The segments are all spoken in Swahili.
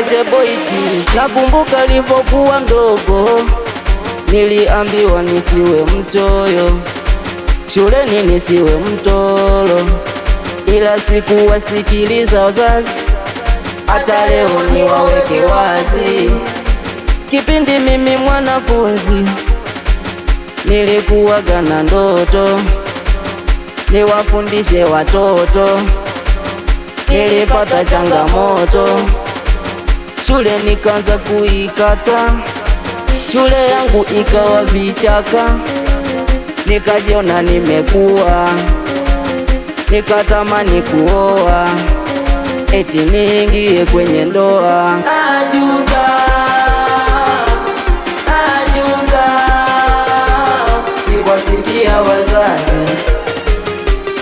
Konje Boyti. Nakumbuka nilipokuwa mdogo, niliambiwa nisiwe mchoyo, shuleni nisiwe mtoro, ila sikuwasikiliza wazazi. Acha leo niwaweke wazi, kipindi mimi mwanafunzi nilikuwaga na ndoto niwafundishe watoto. Nilipata changamoto, shule nikaanza kuikata, shule yangu ikawa vichaka. Nikajiona nimekuwa, nikatamani kuoa, eti niingie kwenye ndoa. Najuta, najuta, sikuwasikia wazazi,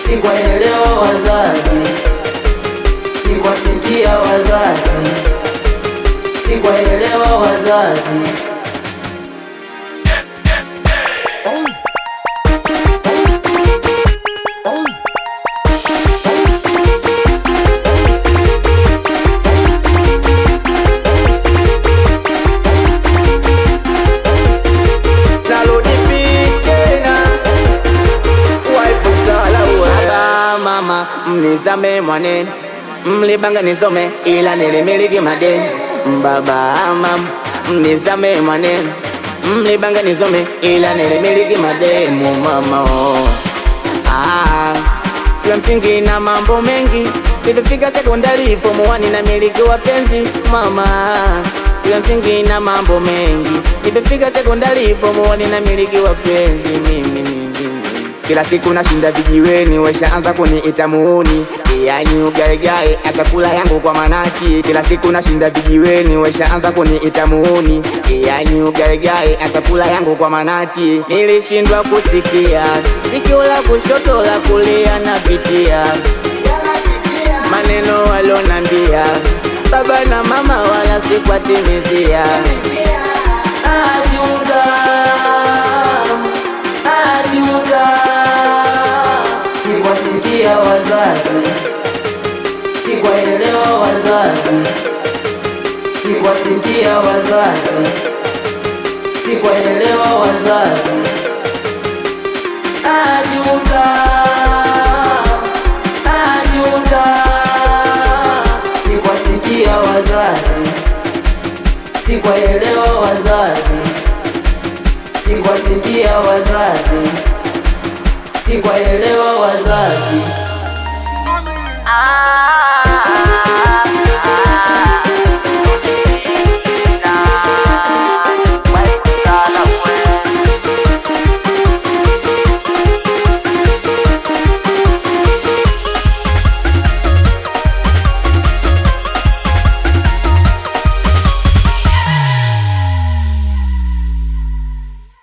sikuwaelewa wazazi, sikuwasikia wazazi, sikuwaelewa wazazi. Mnizame mwane, mlibanga nisome ila nilimiliki madeni. Baba mama, mnizame mwane, mlibanga nisome ila nilimiliki madeni. Mama shule msingi na mambo mengi, nilifika sekondari form 1 na miliki wapenzi. Mama shule msingi na mambo mengi, nilifika sekondari form 1 na miliki wapenzi. Mimi kila siku nashinda vijiweni, washaanza kuniita muuni, yani ugaigai atakula yangu kwa manati. Kila siku nashinda vijiweni, washaanza kuniita muuni, yani ugaigai atakula yangu kwa manati. Nilishindwa kusikia, sikio la kushoto la kulia napitia, maneno walonambia baba na mama wala sikwatimizia. Najuta, najuta, sikuwasikia wazazi, sikuwaelewa wazazi, sikuwasikia wazazi, sikuwaelewa wazazi. Najuta, najuta, sikuwasikia wazazi, sikuwaelewa wazazi, sikuwasikia wazazi, sikuwaelewa wazazi.